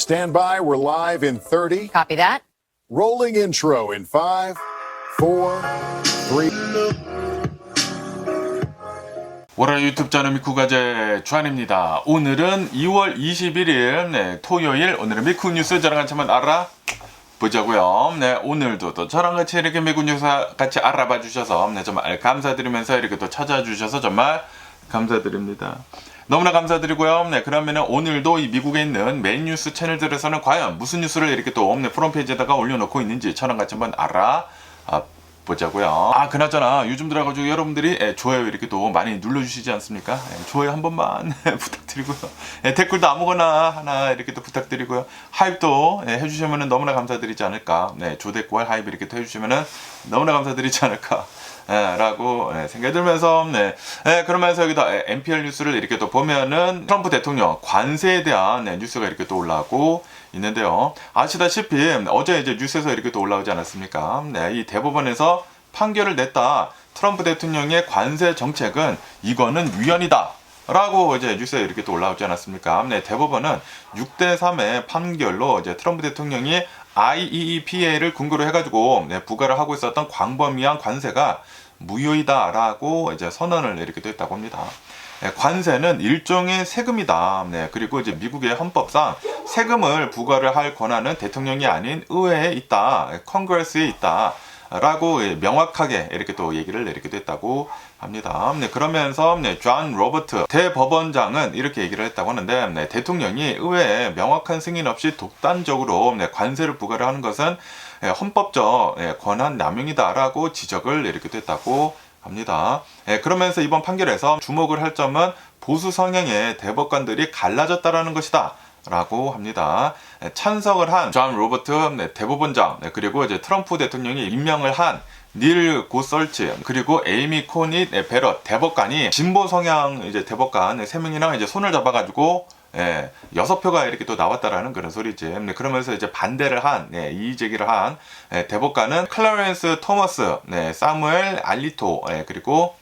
Stand by, we're live in 30. Copy that. Rolling intro in 5, 4, 3. 월요일 유튜브 저널 미쿠가제 주한입니다. 오늘은 2월 21일 토요일. 오늘은 미쿠 뉴스 저랑 같이 한번 알아보자고요. 오늘도 또 저랑 같이 이렇게 미쿠 뉴스 같이 알아봐 주셔서 정말 감사드리면서 이렇게 또 찾아주셔서 정말 감사드립니다. 너무나 감사드리고요. 그러면은 오늘도 이 미국에 있는 메인 뉴스 채널들에서는 과연 무슨 뉴스를 이렇게 또 프론페이지에다가 올려놓고 있는지 저랑 같이 한번 보자고요. 그나저나 요즘 들어가지고 여러분들이 좋아요 이렇게 또 많이 눌러주시지 않습니까? 좋아요 한 번만 부탁드리고요. 댓글도 아무거나 하나 이렇게 또 부탁드리고요. 하입도 해주시면 너무나 감사드리지 않을까. 조댓글 하입 이렇게 또 해주시면 너무나 감사드리지 않을까. 라고 생각이 들면서 그러면서 여기다 NPR 뉴스를 이렇게 또 보면은 트럼프 대통령 관세에 대한 뉴스가 이렇게 또 올라오고 있는데요. 아시다시피 어제 이제 뉴스에서 이렇게 또 올라오지 않았습니까? 이 대법원에서 판결을 냈다. 트럼프 대통령의 관세 정책은 이거는 위헌이다. 라고 이제 뉴스에 이렇게 또 올라오지 않았습니까? 대법원은 6대3의 판결로 이제 트럼프 대통령이 IEEPA를 근거로 해가지고 부과를 하고 있었던 광범위한 관세가 무효이다라고 이제 선언을 이렇게 했다고 합니다. 관세는 일종의 세금이다. 그리고 이제 미국의 헌법상 세금을 부과를 할 권한은 대통령이 아닌 의회에 있다, 컨그레스에 있다. 라고 명확하게 이렇게 또 얘기를 이렇게 했다고 합니다. 그러면서 존 로버트 대법원장은 이렇게 얘기를 했다고 하는데 대통령이 의회에 명확한 승인 없이 독단적으로 관세를 부과를 하는 것은 헌법적 권한 남용이다라고 지적을 이렇게 했다고 합니다. 그러면서 이번 판결에서 주목을 할 점은 보수 성향의 대법관들이 갈라졌다라는 것이다. 라고 합니다. 찬성을 한 존 로버트 대법원장, 그리고 이제 트럼프 대통령이 임명을 한 닐 고설치, 그리고 에이미 코니 베럿 대법관이 진보 성향 이제 대법관 3명이랑 이제 손을 잡아가지고 6표가 이렇게 또 나왔다라는 그런 소리지. 그러면서 이제 반대를 한, 이의 제기를 한 대법관은 클라렌스 토머스, 사무엘 알리토, 그리고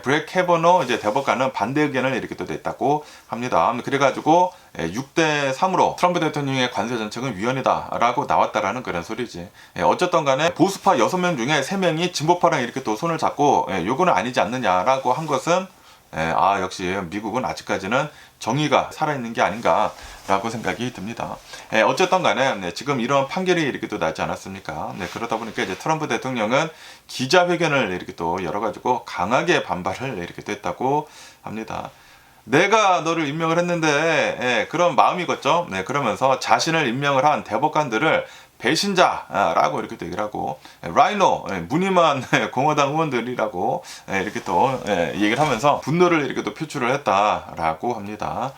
브렉 캐버너 이제 대법관은 반대 의견을 이렇게 또 냈다고 합니다. 그래가지고 6대3으로 트럼프 대통령의 관세 정책은 위헌이다 라고 나왔다라는 그런 소리지. 어쨌든 간에 보수파 6명 중에 3명이 진보파랑 이렇게 또 손을 잡고 요거는 아니지 않느냐라고 한 것은 역시 미국은 아직까지는 정의가 살아있는 게 아닌가 라고 생각이 듭니다. 어쨌든 간에 지금 이런 판결이 이렇게 또 나지 않았습니까? 그러다 보니까 이제 트럼프 대통령은 기자회견을 이렇게 또 열어가지고 강하게 반발을 이렇게 또 했다고 합니다. 내가 너를 임명을 했는데 그런 마음이겠죠. 그러면서 자신을 임명을 한 대법관들을 배신자라고 이렇게 또 얘기를 하고 라이노 무늬만 공화당 의원들이라고 이렇게 또 얘기를 하면서 분노를 이렇게 또 표출을 했다라고 합니다.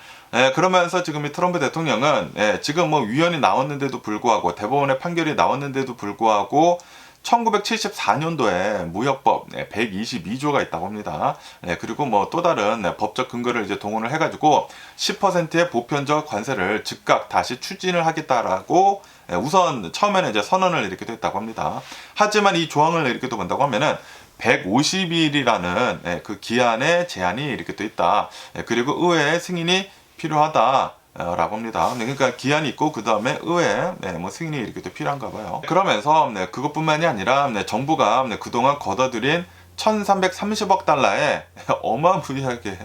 그러면서 지금 이 트럼프 대통령은 지금 뭐 위헌이 나왔는데도 불구하고 대법원의 판결이 나왔는데도 불구하고 1974년도에 무역법 122조가 있다고 합니다. 그리고 뭐 또 다른 법적 근거를 이제 동원을 해가지고 10%의 보편적 관세를 즉각 다시 추진을 하겠다라고 우선 처음에는 이제 선언을 이렇게 했다고 합니다. 하지만 이 조항을 이렇게 또 본다고 하면은 150일이라는 그 기한의 제한이 이렇게 또 있다. 그리고 의회의 승인이 필요하다. 라고 합니다. 그러니까 기한이 있고 그 다음에 의회 뭐 승인이 이렇게 또 필요한가 봐요. 그러면서 그것뿐만이 아니라 정부가 그동안 걷어들인 1330억 달러의 어마무시하게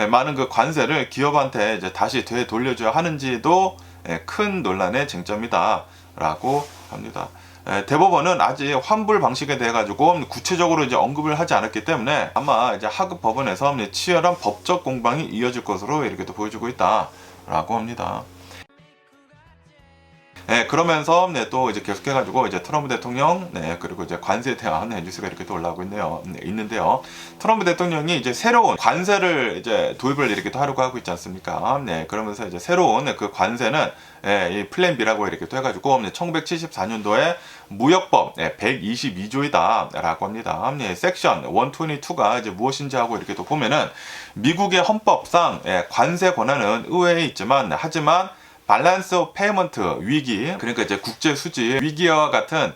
많은 그 관세를 기업한테 이제 다시 되돌려줘야 하는지도 큰 논란의 쟁점이다 라고 합니다. 대법원은 아직 환불 방식에 대해 가지고 구체적으로 이제 언급을 하지 않았기 때문에 아마 이제 하급 법원에서 치열한 법적 공방이 이어질 것으로 이렇게 또 보여주고 있다 라고 합니다. 그러면서 또 이제 계속해가지고 이제 트럼프 대통령 그리고 이제 관세에 대한 뉴스가 이렇게 또 올라오고 있는데요. 트럼프 대통령이 이제 새로운 관세를 이제 도입을 이렇게 또 하려고 하고 있지 않습니까? 그러면서 이제 새로운 그 관세는 이 플랜 B라고 이렇게 또 해가지고 1974년도에 무역법 122조이다 라고 합니다. 섹션 122가 이제 무엇인지 하고 이렇게 또 보면은 미국의 헌법상 관세 권한은 의회에 있지만 하지만 밸런스 오브 페이먼트 위기, 그러니까 이제 국제 수지 위기와 같은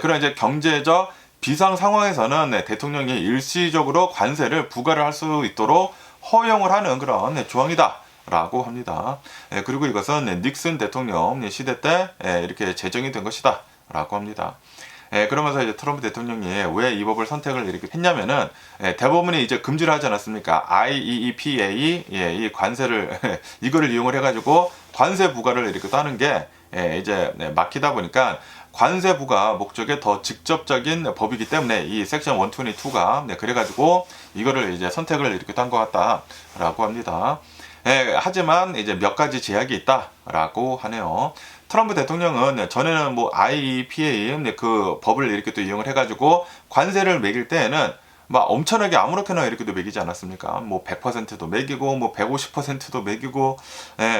그런 이제 경제적 비상 상황에서는 대통령이 일시적으로 관세를 부과를 할 수 있도록 허용을 하는 그런 조항이다 라고 합니다. 그리고 이것은 닉슨 대통령 시대 때 이렇게 제정이 된 것이다 라고 합니다. 그러면서 이제 트럼프 대통령이 왜 이 법을 선택을 이렇게 했냐면은, 대법원이 이제 금지를 하지 않았습니까? IEEPA, 이 관세를, 이거를 이용을 해가지고 관세 부과를 이렇게 또 하는 게, 이제 막히다 보니까 관세 부과 목적에 더 직접적인 법이기 때문에 이 섹션 122가, 그래가지고 이거를 이제 선택을 이렇게 한 것 같다라고 합니다. 하지만 이제 몇 가지 제약이 있다라고 하네요. 트럼프 대통령은 전에는 뭐 IEPA 그 법을 이렇게 또 이용을 해가지고 관세를 매길 때에는 막 엄청나게 아무렇게나 이렇게도 매기지 않았습니까? 뭐 100%도 매기고 뭐 150%도 매기고,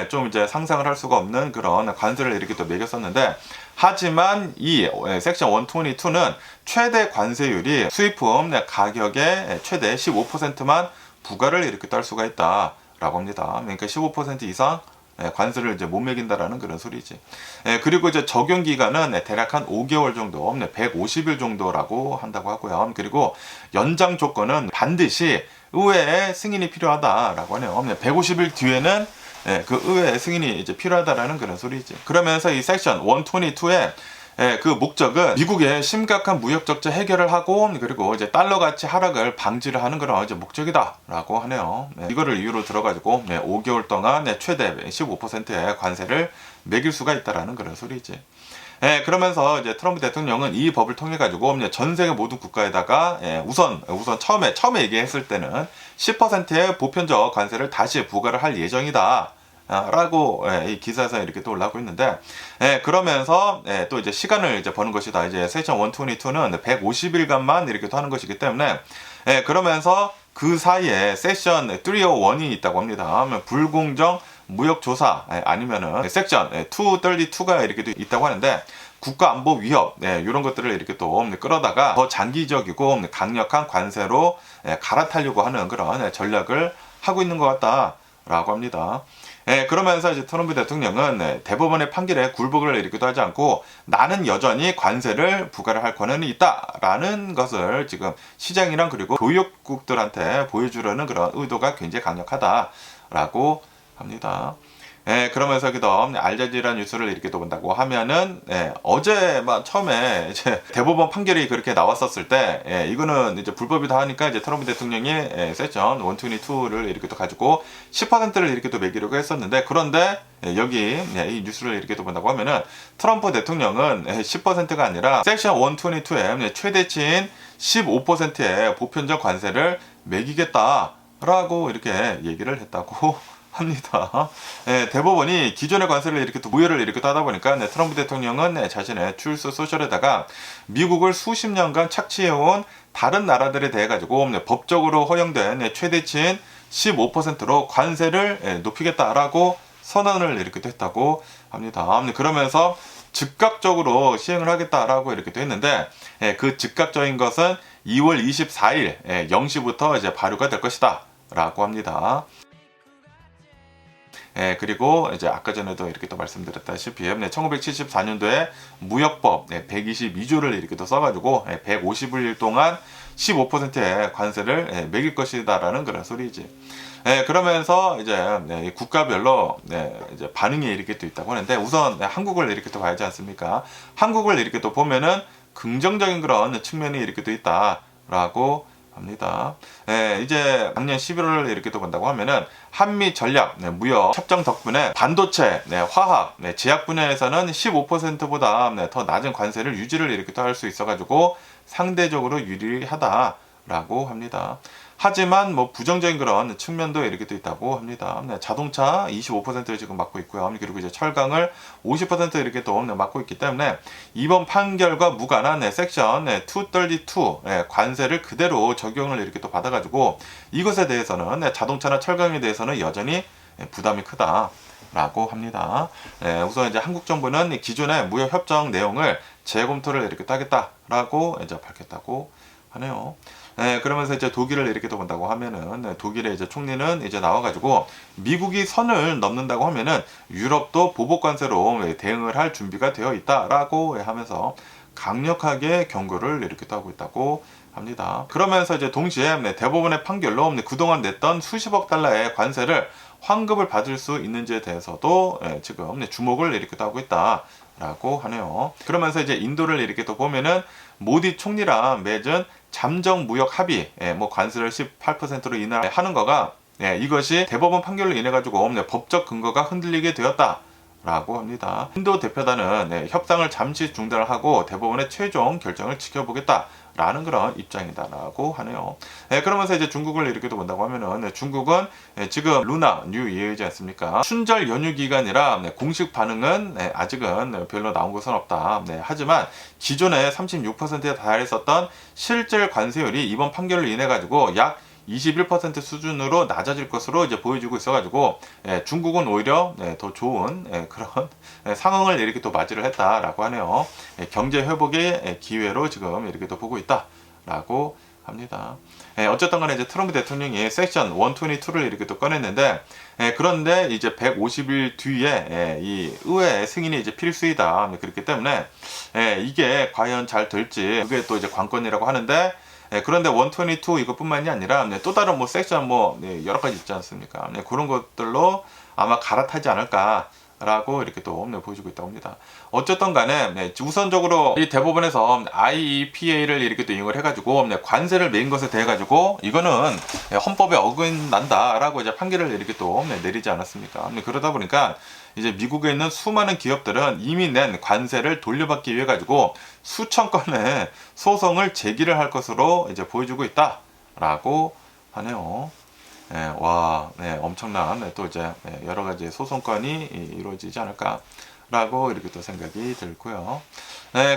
좀 이제 상상을 할 수가 없는 그런 관세를 이렇게 또 매겼었는데, 하지만 이 섹션 122는 최대 관세율이 수입품 가격의 최대 15%만 부과를 이렇게 딸 수가 있다라고 합니다. 그러니까 15% 이상 관세를 이제 못 매긴다라는 그런 소리지. 그리고 이제 적용 기간은 대략 한 5개월 정도, 150일 정도라고 한다고 하고요. 그리고 연장 조건은 반드시 의회의 승인이 필요하다라고 하네요. 150일 뒤에는 그 의회의 승인이 이제 필요하다라는 그런 소리지. 그러면서 이 섹션 122에 그 목적은 미국의 심각한 무역 적자 해결을 하고, 그리고 이제 달러 가치 하락을 방지를 하는 그런 이제 목적이다라고 하네요. 이거를 이유로 들어가지고 5개월 동안 최대 15%의 관세를 매길 수가 있다라는 그런 소리지. 그러면서 이제 트럼프 대통령은 이 법을 통해 가지고 전 세계 모든 국가에다가 우선 처음에 얘기했을 때는 10%의 보편적 관세를 다시 부과를 할 예정이다. 라고 이 기사에서 이렇게 또 올라오고 있는데, 그러면서 또 이제 시간을 이제 버는 것이다. 이제 섹션 122는 150일간만 이렇게 또 하는 것이기 때문에, 그러면서 그 사이에 세션 301이 있다고 합니다. 불공정 무역 조사, 아니면은 섹션 232가 이렇게 또 있다고 하는데, 국가 안보 위협, 이런 것들을 이렇게 또 끌어다가 더 장기적이고 강력한 관세로 갈아타려고 하는 그런 전략을 하고 있는 것 같다라고 합니다. 그러면서 이제 트럼프 대통령은 대법원의 판결에 굴복을 일으키기도 하지 않고, 나는 여전히 관세를 부과를 할 권한이 있다라는 것을 지금 시장이랑 그리고 교육국들한테 보여주려는 그런 의도가 굉장히 강력하다라고 합니다. 그러면서 여기도 알자지라 뉴스를 이렇게 또 본다고 하면은, 어제 처음에 이제 대법원 판결이 그렇게 나왔었을 때, 이거는 이제 불법이다 하니까 이제 트럼프 대통령이 섹션 122를 이렇게 또 가지고 10%를 이렇게 또 매기려고 했었는데, 그런데 여기 이 뉴스를 이렇게 또 본다고 하면은 트럼프 대통령은 10%가 아니라 섹션 122의 최대치인 15%의 보편적 관세를 매기겠다라고 이렇게 얘기를 했다고 합니다. 대법원이 기존의 관세를 이렇게 또 무효를 이렇게 또 하다 보니까 트럼프 대통령은 자신의 트루스 소셜에다가 미국을 수십 년간 착취해온 다른 나라들에 대해 가지고 법적으로 허용된 최대치인 15%로 관세를 높이겠다라고 선언을 이렇게 또 했다고 합니다. 그러면서 즉각적으로 시행을 하겠다라고 이렇게 또 했는데, 그 즉각적인 것은 2월 24일 0시부터 이제 발효가 될 것이다 라고 합니다. 그리고 이제 아까 전에도 이렇게 또 말씀드렸다시피 1974년도에 무역법 122조를 이렇게 또 써가지고 150일 동안 15%의 관세를 매길 것이다라는 그런 소리지. 그러면서 이제 국가별로 이제 반응이 이렇게 또 있다고 하는데, 우선 한국을 이렇게 또 봐야지 않습니까? 한국을 이렇게 또 보면은 긍정적인 그런 측면이 이렇게 또 있다라고 합니다. 이제 작년 11월을 이렇게 또 본다고 하면은 한미 전략 무역 협정 덕분에 반도체, 화학, 제약 분야에서는 15%보다 더 낮은 관세를 유지를 이렇게 또 할 수 있어가지고 상대적으로 유리하다라고 합니다. 하지만 부정적인 그런 측면도 이렇게 또 있다고 합니다. 자동차 25%를 지금 맡고 있고요. 그리고 이제 철강을 50% 이렇게 또 맡고 있기 때문에 이번 판결과 무관한 섹션 232 관세를 그대로 적용을 이렇게 또 받아가지고 이것에 대해서는 자동차나 철강에 대해서는 여전히 부담이 크다라고 합니다. 우선 이제 한국 정부는 기존의 무역 협정 내용을 재검토를 이렇게 하겠다라고 이제 밝혔다고 하네요. 그러면서 이제 독일을 이렇게 또 본다고 하면은 독일의 이제 총리는 이제 나와가지고 미국이 선을 넘는다고 하면은 유럽도 보복 관세로 대응을 할 준비가 되어 있다라고 하면서 강력하게 경고를 이렇게 또 하고 있다고 합니다. 그러면서 이제 동시에 대법원의 판결로 그동안 냈던 수십억 달러의 관세를 환급을 받을 수 있는지에 대해서도 지금 주목을 이렇게 또 하고 있다라고 하네요. 그러면서 이제 인도를 이렇게 또 보면은 모디 총리랑 맺은 잠정 무역 합의, 뭐 관세를 18%로 인하하는 거가 이것이 대법원 판결로 인해 가지고 법적 근거가 흔들리게 되었다. 라고 합니다. 인도 대표단은 협상을 잠시 중단을 하고 대법원의 최종 결정을 지켜보겠다 라는 그런 입장이다라고 하네요. 그러면서 이제 중국을 이렇게 또 본다고 하면은 중국은 지금 루나 뉴 이어이지 않습니까? 춘절 연휴 기간이라 공식 반응은 아직은 별로 나온 것은 없다. 하지만 기존에 36%에 달했었던 실질 관세율이 이번 판결로 인해 가지고 약 21% 수준으로 낮아질 것으로 이제 보여지고 있어가지고 중국은 오히려 더 좋은 그런 상황을 이렇게 또 맞이를 했다라고 하네요. 경제 회복의 기회로 지금 이렇게 또 보고 있다라고 합니다. 어쨌든 간에 이제 트럼프 대통령이 섹션 122를 이렇게 또 꺼냈는데 그런데 이제 150일 뒤에 이 의회 승인이 이제 필수이다. 그렇기 때문에 이게 과연 잘 될지 그게 또 이제 관건이라고 하는데 그런데 122 이것뿐만이 아니라 또 다른 뭐 섹션 뭐 여러 가지 있지 않습니까? 그런 것들로 아마 갈아타지 않을까라고 이렇게 또 보여주고 있다고 합니다. 어쨌든 간에 우선적으로 이 대법원에서 IEPA를 이렇게 또 이용을 해가지고 관세를 매긴 것에 대해 가지고 이거는 헌법에 어긋난다라고 이제 판결을 이렇게 또 내리지 않았습니까? 그러다 보니까 이제 미국에 있는 수많은 기업들은 이미 낸 관세를 돌려받기 위해 가지고 수천 건의 소송을 제기를 할 것으로 이제 보여주고 있다라고 하네요. 엄청난 또 이제 여러 가지 소송건이 이루어지지 않을까라고 이렇게 또 생각이 들고요.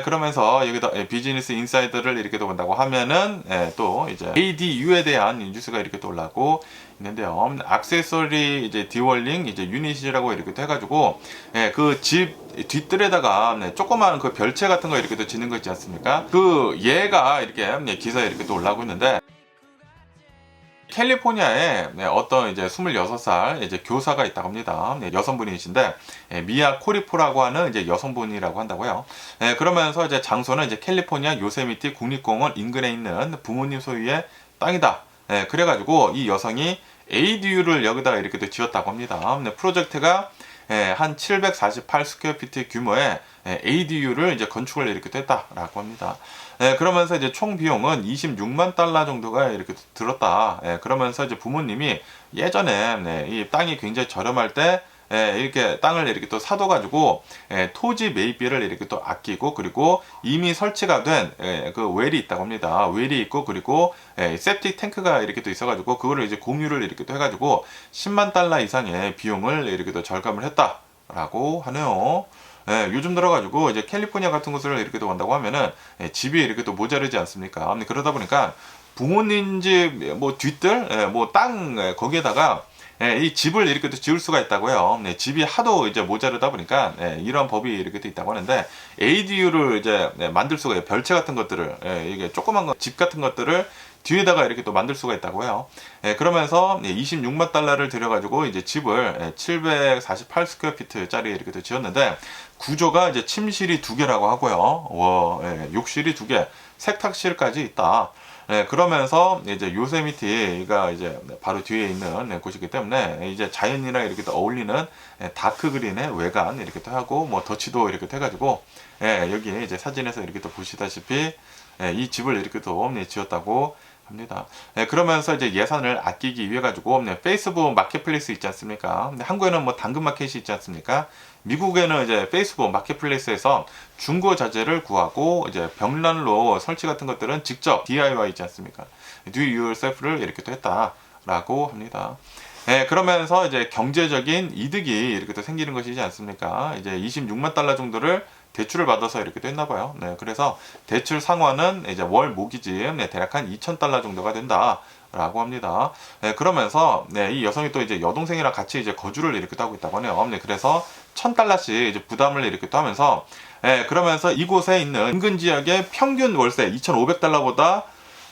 그러면서 여기다 비즈니스 인사이더를 이렇게 또 본다고 하면은 또 이제 ADU에 대한 뉴스가 이렇게 또 올라오고 있는데요. 액세서리 이제 디월링 이제 유닛이라고 이렇게 또 해가지고 그 집 뒷뜰에다가 조그마한 그 별채 같은 거 이렇게 또 짓는 거 있지 않습니까? 그 얘가 이렇게 기사에 이렇게 또 올라오고 있는데. 캘리포니아에 어떤 이제 26살 이제 교사가 있다고 합니다. 여성분이신데 미아 코리포라고 하는 이제 여성분이라고 한다고요. 그러면서 이제 장소는 이제 캘리포니아 요세미티 국립공원 인근에 있는 부모님 소유의 땅이다. 그래가지고 이 여성이 ADU를 여기다가 이렇게 또 지었다고 합니다. 프로젝트가 한 748 스퀘어피트 규모의 ADU를 이제 건축을 이렇게 했다라고 합니다. 그러면서 이제 총 비용은 26만 달러 정도가 이렇게 들었다. 그러면서 이제 부모님이 예전에 이 땅이 굉장히 저렴할 때 이렇게 땅을 이렇게 또 사둬가지고 토지 매입비를 이렇게 또 아끼고 그리고 이미 설치가 된 그 웰이 있다고 합니다. 웰이 있고 그리고 세프틱 탱크가 이렇게 또 있어가지고 그거를 이제 공유를 이렇게 또 해가지고 10만 달러 이상의 비용을 이렇게 또 절감을 했다라고 하네요. 요즘 들어가지고 이제 캘리포니아 같은 곳을 이렇게 또 간다고 하면은 집이 이렇게 또 모자르지 않습니까? 그러다 보니까 부모님 집 뭐 뒷뜰 뭐 땅 거기에다가 이 집을 이렇게 또 지을 수가 있다고요. 집이 하도 이제 모자르다 보니까 이런 법이 이렇게 또 있다고 하는데 ADU를 이제 만들 수가 있어요. 별채 같은 것들을 이게 조그만 거, 집 같은 것들을 뒤에다가 이렇게 또 만들 수가 있다고요. 그러면서 26만 달러를 들여가지고 이제 집을 748 스퀘어피트짜리 이렇게 또 지었는데 구조가 이제 침실이 2개라고 하고요. 욕실이 2개, 세탁실까지 있다. 그러면서 이제 요세미티가 이제 바로 뒤에 있는 곳이기 때문에 이제 자연이랑 이렇게 또 어울리는 다크 그린의 외관 이렇게 또 하고 뭐 덧치도 이렇게 또 해가지고 여기 이제 사진에서 이렇게 또 보시다시피 이 집을 이렇게 또 지었다고 합니다. 그러면서 이제 예산을 아끼기 위해 가지고 페이스북 마켓플레이스 있지 않습니까? 한국에는 뭐 당근 마켓이 있지 않습니까? 미국에는 이제 페이스북 마켓플레이스에서 중고 자재를 구하고 이제 벽난로 설치 같은 것들은 직접 DIY 있지 않습니까? Do it yourself를 이렇게 또 했다라고 합니다. 그러면서 이제 경제적인 이득이 이렇게 또 생기는 것이지 않습니까? 이제 26만 달러 정도를 대출을 받아서 이렇게 또 했나 봐요. 그래서 대출 상환은 이제 월 모기지 대략 한 2,000달러 정도가 된다라고 합니다. 그러면서 이 여성이 또 이제 여동생이랑 같이 이제 거주를 이렇게 또 하고 있다고 하네요. 그래서 1,000달러씩 이제 부담을 이렇게 또 하면서 그러면서 이곳에 있는 인근 지역의 평균 월세 2,500달러보다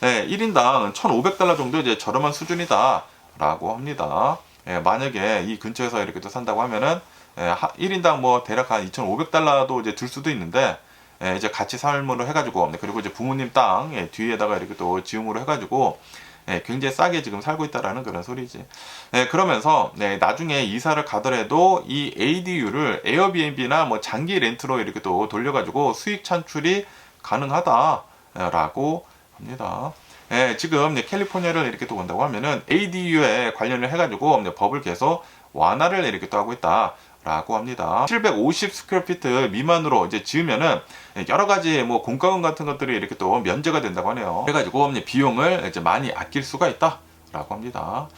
1인당 1,500달러 정도 이제 저렴한 수준이다라고 합니다. 만약에 이 근처에서 이렇게 또 산다고 하면은 1인당 뭐 대략 한 2,500달러도 이제 들 수도 있는데 이제 같이 삶으로 해가지고 그리고 이제 부모님 땅 뒤에다가 이렇게 또 지음으로 해가지고 굉장히 싸게 지금 살고 있다라는 그런 소리지. 그러면서 나중에 이사를 가더라도 이 ADU를 에어비앤비나 뭐 장기 렌트로 이렇게 또 돌려가지고 수익 창출이 가능하다라고 합니다. 지금 캘리포니아를 이렇게 또 본다고 하면은 ADU에 관련을 해가지고 법을 계속 완화를 이렇게 또 하고 있다라고 합니다. 750 스퀘어피트 미만으로 이제 지으면은 여러 가지 뭐 공과금 같은 것들이 이렇게 또 면제가 된다고 하네요. 그래가지고 비용을 이제 많이 아낄 수가 있다라고 합니다.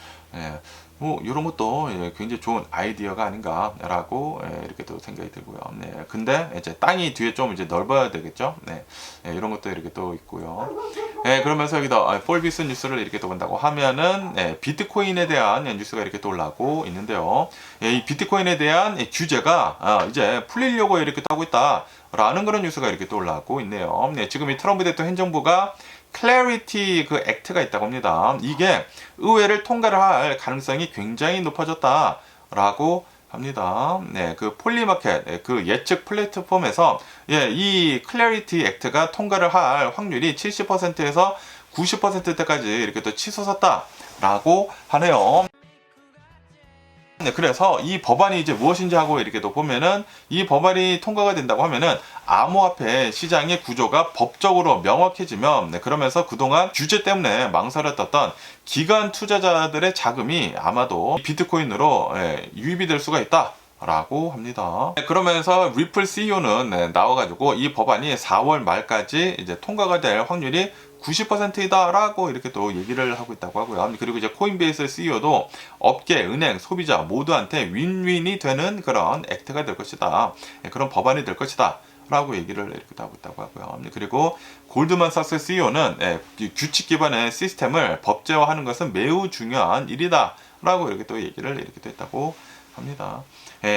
뭐 이런 것도 굉장히 좋은 아이디어가 아닌가라고 이렇게 또 생각이 들고요. 근데 이제 땅이 뒤에 좀 이제 넓어야 되겠죠. 이런 것도 이렇게 또 있고요. 그러면서 여기다 폴비스 뉴스를 이렇게 또 본다고 하면은 비트코인에 대한 뉴스가 이렇게 또 올라오고 있는데요. 이 비트코인에 대한 규제가 이제 풀리려고 이렇게 또 하고 있다라는 그런 뉴스가 이렇게 또 올라오고 있네요. 지금 이 트럼프 대통령 행정부가 클래리티 그 액트가 있다고 합니다. 이게 의회를 통과를 할 가능성이 굉장히 높아졌다라고 합니다. 그 폴리마켓 그 예측 플랫폼에서 이 클래리티 액트가 통과를 할 확률이 70%에서 90%대까지 이렇게 또 치솟았다라고 하네요. 그래서 이 법안이 이제 무엇인지 하고 이렇게 또 보면은 이 법안이 통과가 된다고 하면은 암호화폐 시장의 구조가 법적으로 명확해지면 그러면서 그동안 규제 때문에 망설였던 기관 투자자들의 자금이 아마도 비트코인으로 유입이 될 수가 있다. 라고 합니다. 그러면서 리플 CEO는 나와가지고 이 법안이 4월 말까지 이제 통과가 될 확률이 90%이다 라고 이렇게 또 얘기를 하고 있다고 하고요. 그리고 이제 코인베이스 CEO도 업계, 은행, 소비자 모두한테 윈윈이 되는 그런 액트가 될 것이다. 그런 법안이 될 것이다. 라고 얘기를 이렇게 하고 있다고 하고요. 그리고 골드만삭스 CEO는 규칙 기반의 시스템을 법제화하는 것은 매우 중요한 일이다. 라고 이렇게 또 얘기를 이렇게 또 했다고 합니다.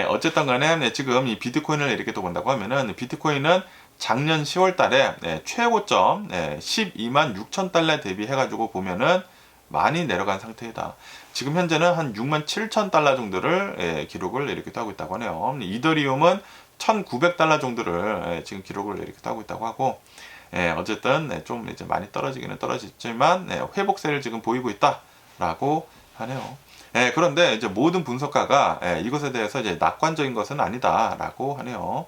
어쨌든 간에 지금 이 비트코인을 이렇게 또 본다고 하면은 비트코인은 작년 10월 달에 최고점 12만 6천 달러 대비해가지고 보면은 많이 내려간 상태이다. 지금 현재는 한 6만 7천 달러 정도를 기록을 이렇게 하고 있다고 하네요. 이더리움은 1,900달러 정도를 지금 기록을 이렇게 하고 있다고 하고 어쨌든 좀 이제 많이 떨어지기는 떨어졌지만 회복세를 지금 보이고 있다라고 하네요. 그런데 이제 모든 분석가가 이것에 대해서 이제 낙관적인 것은 아니다라고 하네요.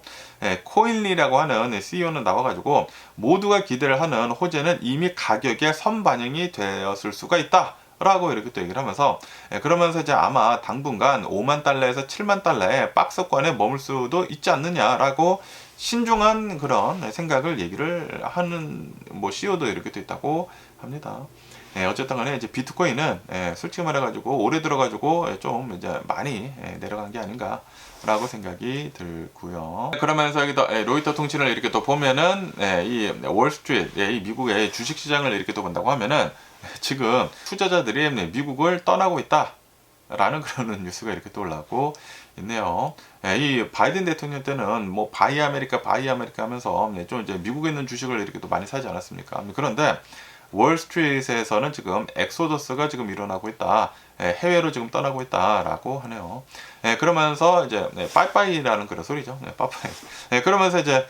코인리라고 하는 CEO는 나와가지고 모두가 기대를 하는 호재는 이미 가격에 선반영이 되었을 수가 있다. 라고 이렇게 또 얘기를 하면서 그러면서 이제 아마 당분간 5만 달러에서 7만 달러의 박스권에 머물 수도 있지 않느냐라고 신중한 그런 생각을 얘기를 하는 뭐 CEO도 이렇게 또 있다고 합니다. 어쨌든 간에 이제 비트코인은 솔직히 말해가지고 올해 들어가지고 좀 이제 많이 내려간 게 아닌가라고 생각이 들고요. 그러면서 여기도 로이터 통신을 이렇게 또 보면은 이 월스트리트 이 미국의 주식 시장을 이렇게 또 본다고 하면은 지금 투자자들이 미국을 떠나고 있다라는 그런 뉴스가 이렇게 또 올라오고 있네요. 이 바이든 대통령 때는 뭐 바이 아메리카 하면서 좀 이제 미국에 있는 주식을 이렇게 또 많이 사지 않았습니까? 그런데 월스트리트에서는 지금 엑소더스가 지금 일어나고 있다. 해외로 지금 떠나고 있다라고 하네요. 그러면서 이제 빠이빠이라는 그런 소리죠. 빠이빠이. 그러면서 이제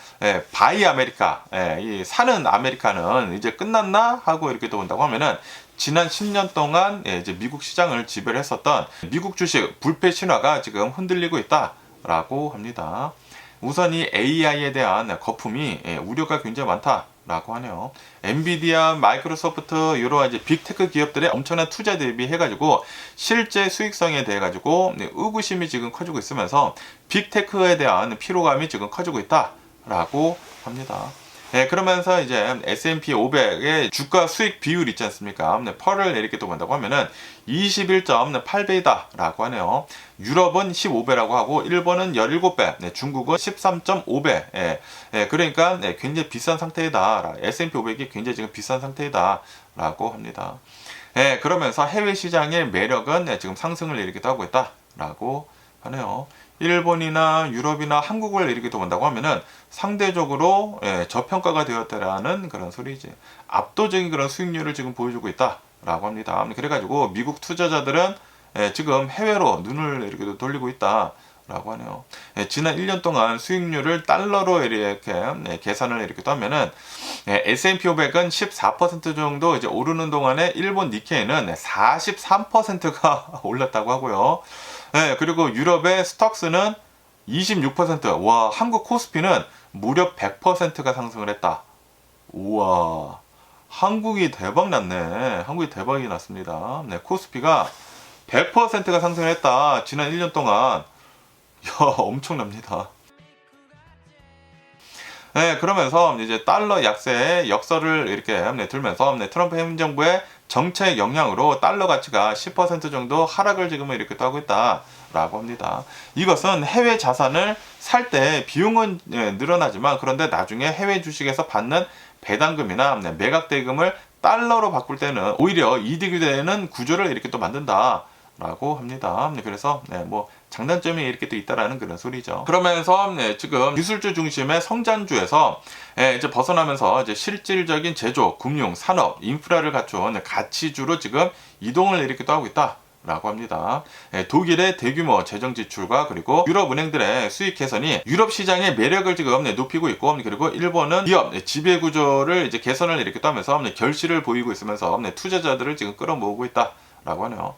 바이 아메리카, 이 사는 아메리카는 이제 끝났나 하고 이렇게 또 본다고 하면은 지난 10년 동안 이제 미국 시장을 지배를 했었던 미국 주식 불패 신화가 지금 흔들리고 있다라고 합니다. 우선 이 AI에 대한 거품이 우려가 굉장히 많다라고 하네요. 엔비디아, 마이크로소프트 이런 이제 빅테크 기업들의 엄청난 투자 대비해가지고 실제 수익성에 대해 가지고 의구심이 지금 커지고 있으면서 빅테크에 대한 피로감이 지금 커지고 있다라고 합니다. 그러면서 이제 S&P 500의 주가 수익 비율 있지 않습니까? 펄을 이렇게 또 본다고 하면은 21.8배이다 라고 하네요. 유럽은 15배라고 하고 일본은 17배, 중국은 13.5배. 그러니까 굉장히 비싼 상태이다. S&P 500이 굉장히 지금 비싼 상태이다 라고 합니다. 그러면서 해외 시장의 매력은 지금 상승을 이렇게 하고 있다 라고 하네요. 일본이나 유럽이나 한국을 이렇게 또 본다고 하면은 상대적으로 저평가가 되었다라는 그런 소리지. 압도적인 그런 수익률을 지금 보여주고 있다라고 합니다. 그래가지고 미국 투자자들은 지금 해외로 눈을 이렇게 돌리고 있다. 라고 하네요. 지난 1년 동안 수익률을 달러로 이렇게 계산을 이렇게 또 하면은 S&P 500은 14% 정도 이제 오르는 동안에 일본 니케이는 43%가 올랐다고 하고요. 그리고 유럽의 스톡스는 26%, 와, 한국 코스피는 무려 100%가 상승을 했다. 우와, 한국이 대박 났네. 한국이 대박이 났습니다. 코스피가 100%가 상승을 했다. 지난 1년 동안. 야, 엄청납니다. 그러면서 이제 달러 약세의 역설을 이렇게 들면서 트럼프 행정부의 정책 영향으로 달러 가치가 10% 정도 하락을 지금 이렇게 하고 있다라고 합니다. 이것은 해외 자산을 살 때 비용은 늘어나지만 그런데 나중에 해외 주식에서 받는 배당금이나 매각 대금을 달러로 바꿀 때는 오히려 이득이 되는 구조를 이렇게 또 만든다라고 합니다. 그래서 뭐 장단점이 이렇게 또 있다라는 그런 소리죠. 그러면서 지금 기술주 중심의 성장주에서 이제 벗어나면서 이제 실질적인 제조, 금융, 산업, 인프라를 갖춘 가치주로 지금 이동을 이렇게 또 하고 있다라고 합니다. 독일의 대규모 재정 지출과 그리고 유럽 은행들의 수익 개선이 유럽 시장의 매력을 지금 높이고 있고, 그리고 일본은 기업 지배 구조를 이제 개선을 이렇게 또 하면서 결실을 보이고 있으면서 투자자들을 지금 끌어모으고 있다. 라고 하네요.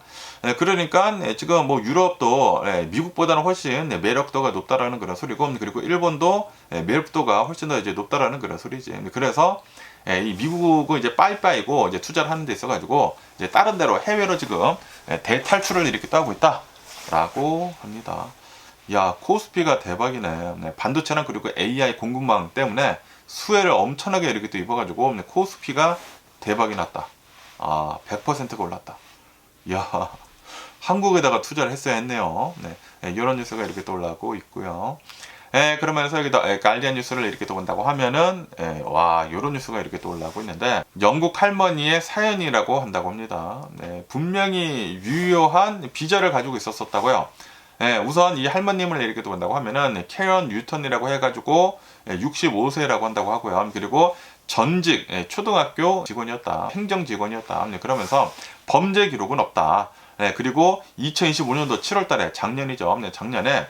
그러니까 지금 뭐 유럽도 미국보다는 훨씬 매력도가 높다라는 그런 소리고, 그리고 일본도 매력도가 훨씬 더 이제 높다라는 그런 소리지. 그래서 이 미국은 이제 빠이빠이고 이제 투자를 하는 데 있어가지고 이제 다른 데로 해외로 지금 대탈출을 이렇게 하고 있다라고 합니다. 야, 코스피가 대박이네. 반도체랑 그리고 AI 공급망 때문에 수혜를 엄청나게 이렇게 또 입어가지고 코스피가 대박이 났다. 아, 100%가 올랐다. 야, 한국에다가 투자를 했어야 했네요. 이런 뉴스가 이렇게 또 올라오고 있고요. 그러면서 여기다 가디언 뉴스를 이렇게 또 본다고 하면은 와, 이런 뉴스가 이렇게 또 올라오고 있는데, 영국 할머니의 사연이라고 한다고 합니다. 분명히 유효한 비자를 가지고 있었다고요. 우선 이 할머님을 이렇게 또 본다고 하면은 캐런 뉴턴이라고 해가지고 65세라고 한다고 하고요. 그리고 전직 초등학교 직원이었다. 행정 직원이었다. 그러면서 범죄 기록은 없다. 그리고 2025년도 7월 달에 작년이죠. 작년에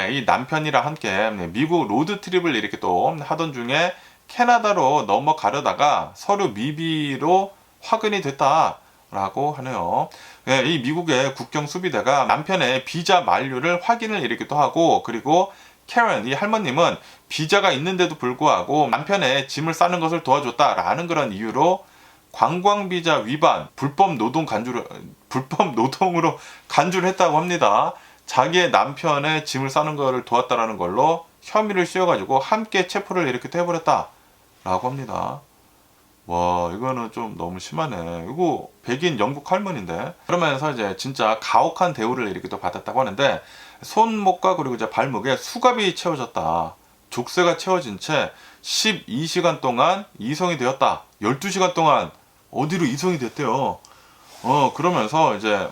이 남편이랑 함께 미국 로드 트립을 이렇게 또 하던 중에 캐나다로 넘어가려다가 서류 미비로 화근이 됐다라고 하네요. 이 미국의 국경 수비대가 남편의 비자 만료를 확인을 이렇게 또 하고, 그리고 캐런, 이 할머님은 비자가 있는데도 불구하고 남편의 짐을 싸는 것을 도와줬다라는 그런 이유로 관광비자 위반, 불법 노동으로 간주를 했다고 합니다. 자기의 남편의 짐을 싸는 것을 도왔다라는 걸로 혐의를 씌워가지고 함께 체포를 이렇게 해버렸다라고 합니다. 와, 이거는 좀 너무 심하네. 이거 백인 영국 할머니인데. 그러면서 이제 진짜 가혹한 대우를 이렇게 또 받았다고 하는데, 손목과 그리고 이제 발목에 수갑이 채워졌다. 족쇄가 채워진 채 12시간 동안 이송이 되었다. 12시간 동안 어디로 이송이 됐대요. 그러면서 이제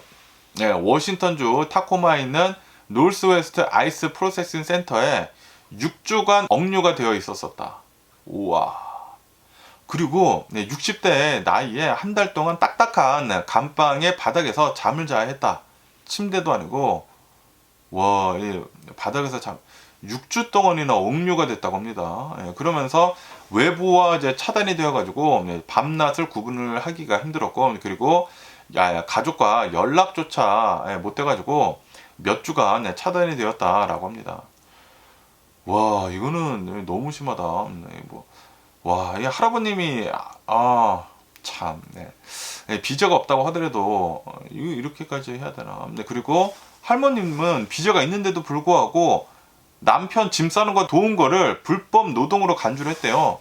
워싱턴주 타코마에 있는 노스웨스트 아이스 프로세싱 센터에 6주간 억류가 되어 있었다. 우와. 그리고 60대 나이에 한 달 동안 딱딱한 감방의 바닥에서 잠을 자야 했다. 침대도 아니고, 와, 이 바닥에서 6주 동안이나 억류가 됐다고 합니다. 그러면서 외부와 이제 차단이 되어가지고 밤낮을 구분을 하기가 힘들었고, 그리고 가족과 연락조차 못 돼가지고 몇 주간 차단이 되었다라고 합니다. 와, 이거는 너무 심하다. 와, 이 할아버님이 참 비자가 없다고 하더라도 이렇게까지 해야 되나. 그리고 할머님은 비자가 있는데도 불구하고 남편 짐 싸는 거 도운 거를 불법 노동으로 간주를 했대요.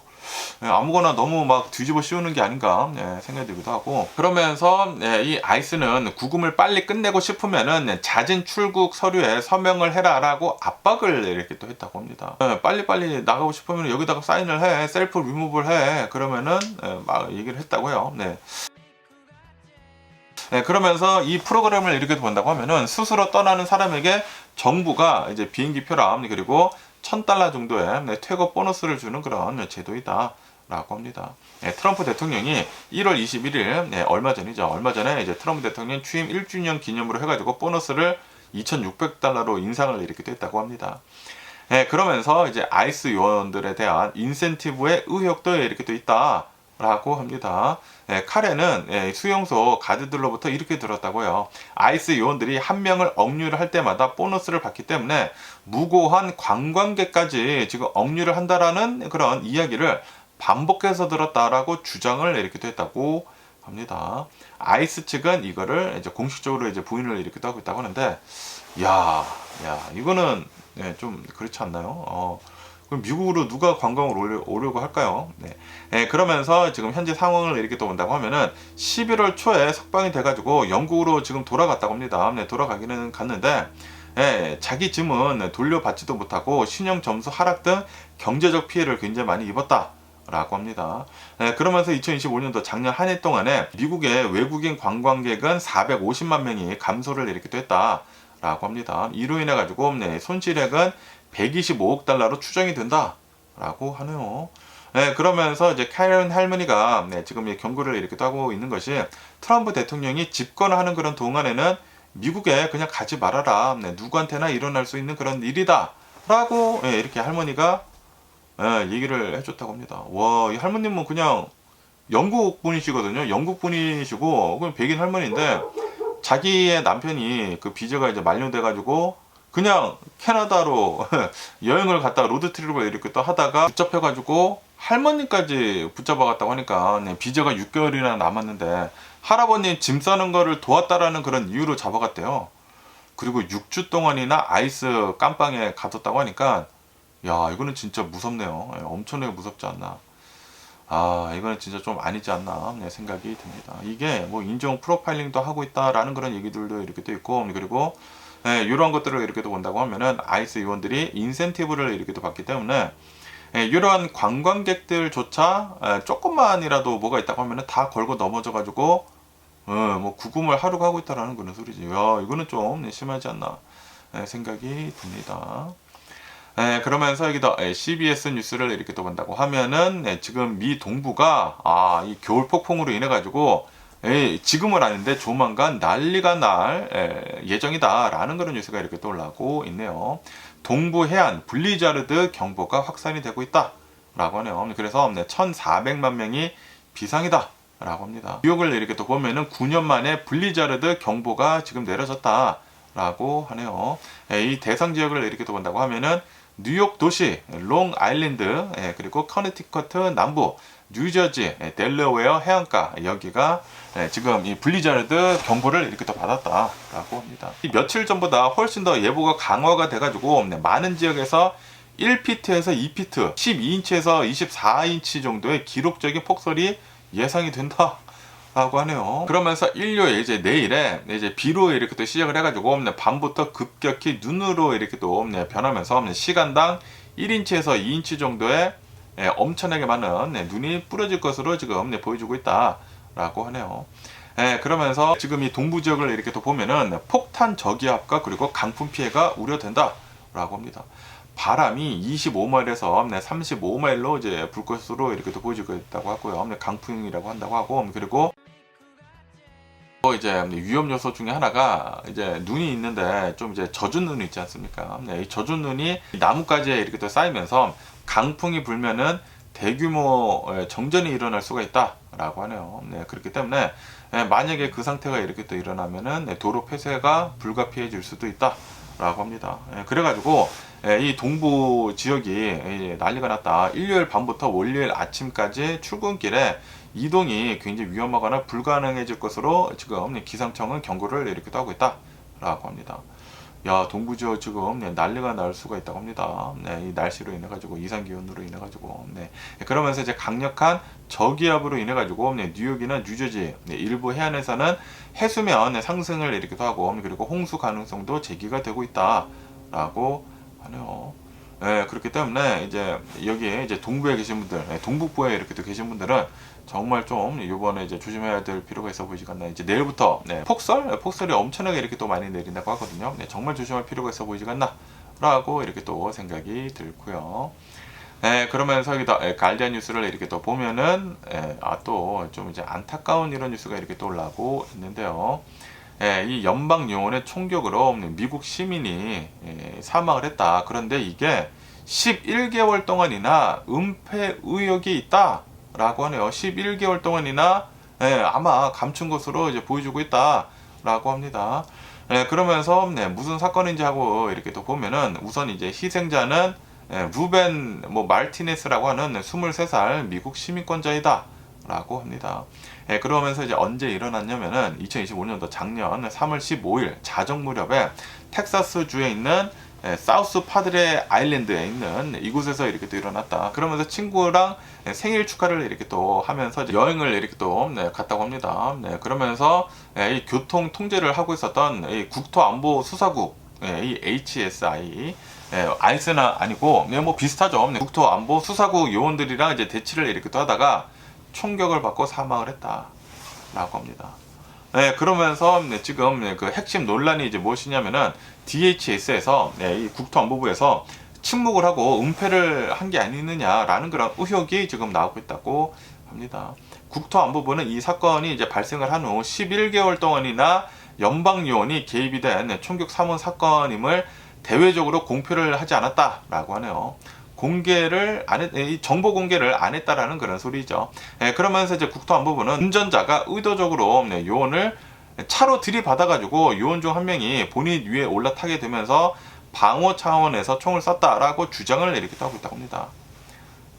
아무거나 너무 막 뒤집어 씌우는 게 아닌가 생각이 들기도 하고. 그러면서 이 아이스는 구금을 빨리 끝내고 싶으면은 잦은 출국 서류에 서명을 해라라고 압박을 이렇게 또 했다고 합니다. 빨리빨리 나가고 싶으면 여기다가 사인을 해, 셀프 리무브를 해, 그러면은 막 얘기를 했다고 해요. 그러면서 이 프로그램을 이렇게 본다고 하면은 스스로 떠나는 사람에게 정부가 이제 비행기 표랑 그리고 $1,000 정도의 퇴거 보너스를 주는 그런 제도이다 라고 합니다. 트럼프 대통령이 1월 21일 얼마 전에 이제 트럼프 대통령 취임 1주년 기념으로 해가지고 보너스를 $2,600로 인상을 이렇게 됐다고 합니다. 그러면서 이제 아이스 요원들에 대한 인센티브의 의혹도 이렇게 또 있다라고 합니다. 카레는 수용소 가드들로부터 이렇게 들었다고요. 아이스 요원들이 한 명을 억류를 할 때마다 보너스를 받기 때문에 무고한 관광객까지 지금 억류를 한다라는 그런 이야기를 반복해서 들었다라고 주장을 이렇게 했다고 합니다. 아이스 측은 이거를 이제 공식적으로 이제 부인을 이렇게 하고 있다고 하는데, 야, 이거는 좀 그렇지 않나요? 그럼 미국으로 누가 관광을 오려고 할까요? 그러면서 지금 현재 상황을 이렇게 또 본다고 하면은 11월 초에 석방이 돼가지고 영국으로 지금 돌아갔다고 합니다. 돌아가기는 갔는데, 자기 짐은 돌려받지도 못하고 신용 점수 하락 등 경제적 피해를 굉장히 많이 입었다. 라고 합니다. 그러면서 2025년도 작년 한 해 동안에 미국의 외국인 관광객은 450만 명이 감소를 이렇게 또 했다. 라고 합니다. 이로 인해 가지고 손실액은 125억 달러로 추정이 된다. 라고 하네요. 그러면서 이제 카렌 할머니가 지금 이 경고를 이렇게 하고 있는 것이 트럼프 대통령이 집권하는 그런 동안에는 미국에 그냥 가지 말아라. 누구한테나 일어날 수 있는 그런 일이다. 라고 이렇게 할머니가 얘기를 해줬다고 합니다. 와, 이 할머님은 그냥 영국 분이시거든요. 영국 분이시고, 그냥 백인 할머니인데, 자기의 남편이 그 비자가 이제 만료돼가지고, 그냥 캐나다로 여행을 갔다가 로드트립을 이렇게 또 하다가 붙잡혀가지고, 할머니까지 붙잡아갔다고 하니까, 비자가 6개월이나 남았는데, 할아버님 짐 싸는 거를 도왔다라는 그런 이유로 잡아갔대요. 그리고 6주 동안이나 아이스 깜빵에 가뒀다고 하니까, 야, 이거는 진짜 무섭네요. 엄청나게 무섭지 않나. 이거는 진짜 좀 아니지 않나 생각이 듭니다. 이게 뭐 인종 프로파일링도 하고 있다라는 그런 얘기들도 이렇게 또 있고, 그리고 이런 것들을 이렇게 또 본다고 하면은 아이스 요원들이 인센티브를 이렇게 또 받기 때문에 이러한 관광객들조차 조금만이라도 뭐가 있다고 하면은 다 걸고 넘어져 가지고 뭐 구금을 하려고 하고 있다라는 그런 소리지. 야, 이거는 좀 심하지 않나 생각이 듭니다. 그러면서 여기다 CBS 뉴스를 이렇게 또 본다고 하면은 지금 미 동부가 이 겨울 폭풍으로 인해 가지고 지금은 아닌데 조만간 난리가 날 예정이다라는 그런 뉴스가 이렇게 또 올라오고 있네요. 동부 해안 블리자르드 경보가 확산이 되고 있다라고 하네요. 그래서 1,400만 명이 비상이다. 라고 합니다. 뉴욕을 이렇게 또 보면은 9년 만에 블리자르드 경보가 지금 내려졌다. 라고 하네요. 이 대상 지역을 이렇게 또 본다고 하면은 뉴욕 도시, 롱 아일랜드, 그리고 커네티커트 남부, 뉴저지, 델러웨어 해안가 여기가 지금 이 블리자르드 경보를 이렇게 또 받았다라고 합니다. 며칠 전보다 훨씬 더 예보가 강화가 돼가지고 많은 지역에서 1피트에서 2피트, 12인치에서 24인치 정도의 기록적인 폭설이 예상이 된다. 라고 하네요. 그러면서 일요일 이제 내일에 이제 비로 이렇게 또 시작을 해가지고 밤부터 급격히 눈으로 이렇게 또 변하면서 시간당 1인치에서 2인치 정도의 엄청나게 많은 눈이 뿌려질 것으로 지금 보여주고 있다라고 하네요. 그러면서 지금 이 동부 지역을 이렇게 또 보면은 폭탄 저기압과 그리고 강풍 피해가 우려된다라고 합니다. 바람이 25마일에서 35마일로 이제 불 것으로 이렇게 또 보여지고 있다고 하고요. 강풍이라고 한다고 하고, 그리고 이제 위험 요소 중에 하나가 이제 눈이 있는데 좀 이제 젖은 눈이 있지 않습니까? 이 젖은 눈이 나뭇가지에 이렇게 또 쌓이면서 강풍이 불면은 대규모 정전이 일어날 수가 있다라고 하네요. 그렇기 때문에 만약에 그 상태가 이렇게 또 일어나면은 도로 폐쇄가 불가피해질 수도 있다라고 합니다. 그래가지고 이 동부 지역이 난리가 났다. 일요일 밤부터 월요일 아침까지 출근길에 이동이 굉장히 위험하거나 불가능해질 것으로 지금 기상청은 경고를 이렇게 하고 있다라고 합니다. 야, 동부 지역 지금 난리가 날 수가 있다고 합니다. 이 날씨로 인해 가지고 이상 기온으로 인해 가지고 그러면서 이제 강력한 저기압으로 인해 가지고 뉴욕이나 뉴저지 일부 해안에서는 해수면 상승을 이렇게 하고, 그리고 홍수 가능성도 제기가 되고 있다라고 하네요. 그렇기 때문에 이제 여기에 이제 동부에 계신 분들, 동북부에 이렇게 또 계신 분들은 정말 좀 이번에 이제 조심해야 될 필요가 있어 보이지 않나. 이제 내일부터 폭설이 엄청나게 이렇게 또 많이 내린다고 하거든요. 정말 조심할 필요가 있어 보이지 않나라고 이렇게 또 생각이 들고요. 그러면서 여기다 가디언 뉴스를 이렇게 또 보면은 또 좀 이제 안타까운 이런 뉴스가 이렇게 또 올라오고 있는데요. 이 연방 요원의 총격으로 미국 시민이 사망을 했다. 그런데 이게 11개월 동안이나 은폐 의혹이 있다라고 하네요. 11개월 동안이나 아마 감춘 것으로 이제 보여주고 있다라고 합니다. 그러면서 무슨 사건인지 하고 이렇게 또 보면은 우선 이제 희생자는 루벤 말티네스라고 하는 23살 미국 시민권자이다 라고 합니다. 그러면서 이제 언제 일어났냐면은 2025년도 작년 3월 15일 자정 무렵에 텍사스주에 있는 사우스 파드레 아일랜드에 있는 이곳에서 이렇게 또 일어났다. 그러면서 친구랑 생일 축하를 이렇게 또 하면서 이제 여행을 이렇게 또 갔다고 합니다. 그러면서 이 교통 통제를 하고 있었던 이 국토안보수사국 이 HSI 아이스는 아니고 뭐 비슷하죠. 국토안보수사국 요원들이랑 이제 대치를 이렇게 또 하다가 총격을 받고 사망을 했다라고 합니다. 그러면서 지금 그 핵심 논란이 이제 무엇이냐면은 DHS에서 이 국토안보부에서 침묵을 하고 은폐를 한 게 아니느냐라는 그런 의혹이 지금 나오고 있다고 합니다. 국토안보부는 이 사건이 이제 발생을 한 후 11개월 동안이나 연방 요원이 개입이 된 총격 사문 사건임을 대외적으로 공표를 하지 않았다라고 하네요. 정보 공개를 안 했다라는 그런 소리죠. 그러면서 이제 국토안보부는 운전자가 의도적으로 요원을 차로 들이받아가지고 요원 중 한 명이 본인 위에 올라타게 되면서 방어 차원에서 총을 쐈다라고 주장을 이렇게 하고 있다고 합니다.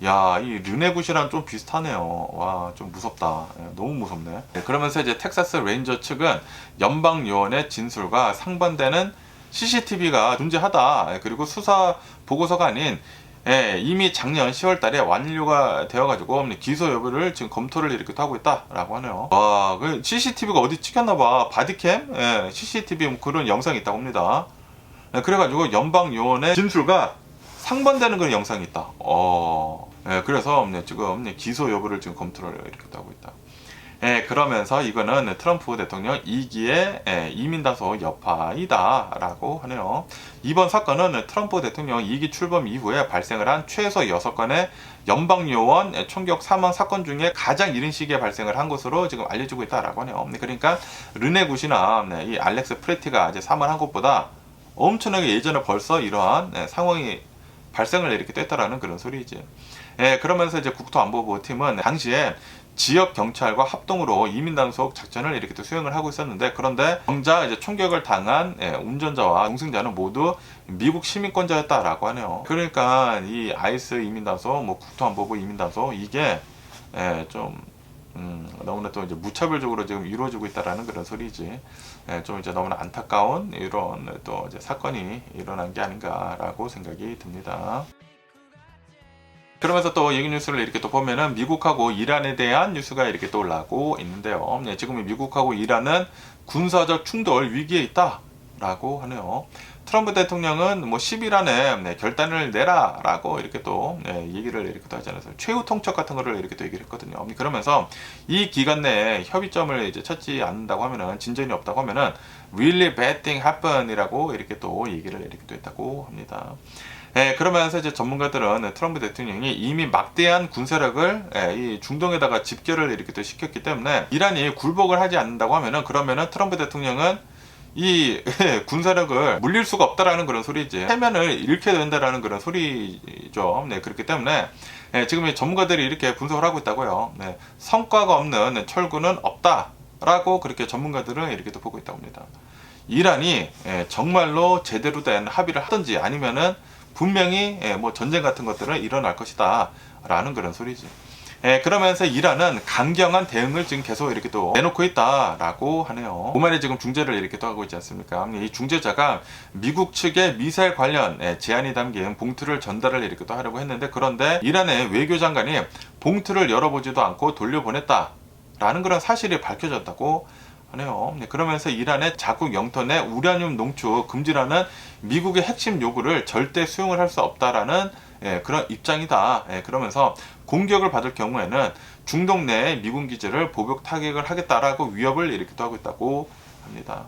야, 이 르네굿이랑 좀 비슷하네요. 와, 좀 무섭다. 너무 무섭네. 그러면서 이제 텍사스 레인저 측은 연방 요원의 진술과 상반되는 CCTV가 존재하다. 그리고 수사 보고서가 아닌 이미 작년 10월 달에 완료가 되어가지고 기소 여부를 지금 검토를 이렇게 하고 있다라고 하네요. 와, 그 CCTV가 어디 찍혔나봐. 바디캠? CCTV 그런 영상이 있다고 합니다. 그래가지고 연방 요원의 진술과 상반되는 그런 영상이 있다. 그래서 지금 기소 여부를 지금 검토를 이렇게 하고 있다. 그러면서 이거는 트럼프 대통령 2기의 이민다소 여파이다라고 하네요. 이번 사건은 트럼프 대통령 2기 출범 이후에 발생을 한 최소 6건의 연방요원 총격 사망 사건 중에 가장 이른 시기에 발생을 한 것으로 지금 알려지고 있다라고 하네요. 그러니까 르네굿이나 이 알렉스 프레티가 이제 사망한 것보다 엄청나게 예전에 벌써 이러한 상황이 발생을 이렇게 했다라는 그런 소리지. 그러면서 이제 국토안보부 팀은 당시에 지역 경찰과 합동으로 이민단속 작전을 이렇게 또 수행을 하고 있었는데, 그런데 정작 이제 총격을 당한 운전자와 동승자는 모두 미국 시민권자였다라고 하네요. 그러니까 이 아이스 이민단속, 국토안보부 이민단속 이게 좀 너무나 또 이제 무차별적으로 지금 이루어지고 있다라는 그런 소리지. 좀 이제 너무나 안타까운 이런 또 이제 사건이 일어난 게 아닌가라고 생각이 듭니다. 그러면서 또 얘기 뉴스를 이렇게 또 보면은 미국하고 이란에 대한 뉴스가 이렇게 또 올라오고 있는데요. 지금 미국하고 이란은 군사적 충돌 위기에 있다라고 하네요. 트럼프 대통령은 10일 안에 결단을 내라라고 이렇게 또 얘기를 이렇게 또 하지 않았어요. 최후 통첩 같은 거를 이렇게 또 얘기를 했거든요. 그러면서 이 기간 내에 협의점을 이제 찾지 않는다고 하면은, 진전이 없다고 하면은 really bad thing happen이라고 이렇게 또 얘기를 이렇게 또 했다고 합니다. 그러면서 이제 전문가들은 트럼프 대통령이 이미 막대한 군사력을 이 중동에다가 집결을 이렇게 또 시켰기 때문에 이란이 굴복을 하지 않는다고 하면은, 그러면은 트럼프 대통령은 이 군사력을 물릴 수가 없다라는 그런 소리지. 해면을 잃게 된다라는 그런 소리죠. 그렇기 때문에 지금 전문가들이 이렇게 분석을 하고 있다고요. 성과가 없는 철군은 없다라고 그렇게 전문가들은 이렇게 또 보고 있다고 합니다. 이란이 정말로 제대로 된 합의를 하든지 아니면은 분명히 전쟁 같은 것들은 일어날 것이다 라는 그런 소리지. 그러면서 이란은 강경한 대응을 지금 계속 이렇게 또 내놓고 있다라고 하네요. 오만에 지금 중재를 이렇게 또 하고 있지 않습니까? 이 중재자가 미국 측의 미사일 관련 제안이 담긴 봉투를 전달을 이렇게 또 하려고 했는데, 그런데 이란의 외교장관이 봉투를 열어보지도 않고 돌려보냈다라는 그런 사실이 밝혀졌다고 하네요. 그러면서 이란의 자국 영토 내 우라늄 농축 금지라는 미국의 핵심 요구를 절대 수용을 할 수 없다라는 그런 입장이다. 그러면서 공격을 받을 경우에는 중동 내의 미군 기지를 보복 타격을 하겠다라고 위협을 이렇게 또 하고 있다고 합니다.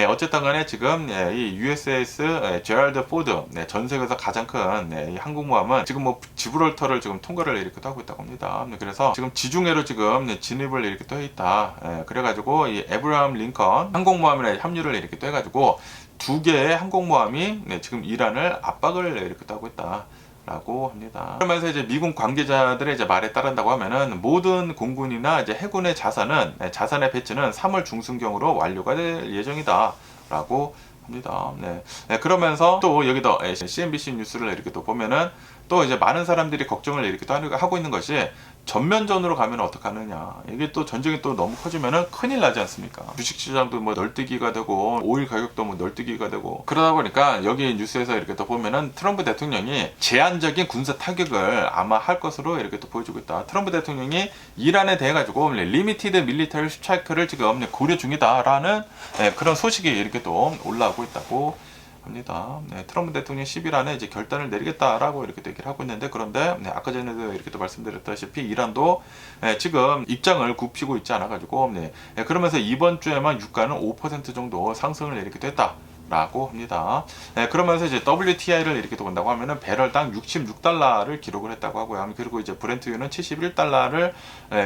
어쨌든 간에 지금 이 USS 제럴드 포드 전 세계에서 가장 큰 이 항공모함은 지금 뭐 지브롤터를 지금 통과를 이렇게 하고 있다고 합니다. 그래서 지금 지중해로 지금 진입을 이렇게 또 해 있다. 그래가지고 이 에브라함 링컨 항공모함이나 합류를 이렇게 또 해가지고 두 개의 항공모함이 지금 이란을 압박을 이렇게 또 하고 있다. 라고 합니다. 그러면서 이제 미군 관계자들의 이제 말에 따른다고 하면은 모든 공군이나 이제 해군의 자산의 배치는 3월 중순경으로 완료가 될 예정이다. 라고 합니다. 그러면서 또 여기도 CNBC 뉴스를 이렇게 또 보면은 또 이제 많은 사람들이 걱정을 이렇게 또 하고 있는 것이 전면전으로 가면 어떡하느냐. 이게 또 전쟁이 또 너무 커지면은 큰일 나지 않습니까? 주식시장도 뭐 널뛰기가 되고 오일 가격도 뭐 널뛰기가 되고 그러다 보니까 여기 뉴스에서 이렇게 또 보면은 트럼프 대통령이 제한적인 군사 타격을 아마 할 것으로 이렇게 또 보여주고 있다. 트럼프 대통령이 이란에 대해 가지고 리미티드 밀리터리 스트라이크를 지금 고려 중이다라는 그런 소식이 이렇게 또 올라오고 있다고 합니다. 트럼프 대통령 10일 안에 이제 결단을 내리겠다라고 이렇게 얘기를 하고 있는데 그런데 아까 전에도 이렇게 또 말씀드렸다시피 이란도 지금 입장을 굽히고 있지 않아가지고 그러면서 이번 주에만 유가는 5% 정도 상승을 이렇게 됐다. 라고 합니다. 그러면서 이제 WTI를 이렇게 또 본다고 하면은 배럴당 66달러를 기록을 했다고 하고요. 그리고 이제 브렌트유는 71달러를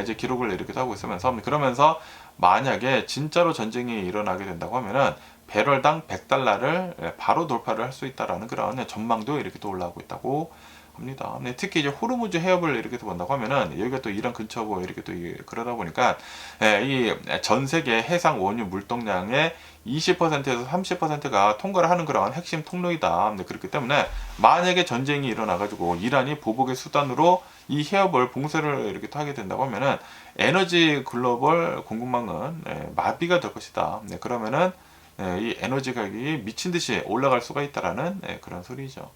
이제 기록을 이렇게 하고 있으면서 그러면서 만약에 진짜로 전쟁이 일어나게 된다고 하면은 배럴당 100달러를 바로 돌파를 할 수 있다라는 그런 전망도 이렇게 또 올라오고 있다고 합니다. 특히 이제 호르무즈 해협을 이렇게 또 본다고 하면은 여기가 또 이란 근처고 이렇게 또 그러다 보니까 이 전 세계 해상 원유 물동량의 20%에서 30%가 통과를 하는 그런 핵심 통로이다. 그렇기 때문에 만약에 전쟁이 일어나가지고 이란이 보복의 수단으로 이 해협을 봉쇄를 이렇게 하게 된다고 하면은 에너지 글로벌 공급망은 마비가 될 것이다. 그러면은 이 에너지 가격이 미친 듯이 올라갈 수가 있다라는 그런 소리죠.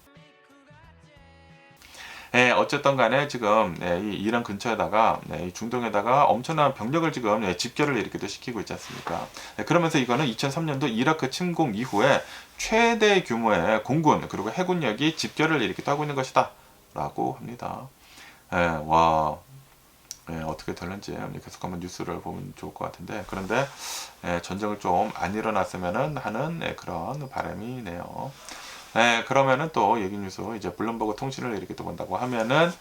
어쨌든 간에 지금 이 이란 근처에다가 이 중동에다가 엄청난 병력을 지금 집결을 이렇게 또 시키고 있지 않습니까? 그러면서 이거는 2003년도 이라크 침공 이후에 최대 규모의 공군 그리고 해군력이 집결을 이렇게 하고 있는 것이다 라고 합니다. 와 어떻게 될는지 계속 한번 뉴스를 보면 좋을 것 같은데 그런데 전쟁을 좀 안 일어났으면 하는 그런 바람이네요. 그러면은 또 얘기 뉴스 이제 블룸버그 통신을 이렇게 또 본다고 하면은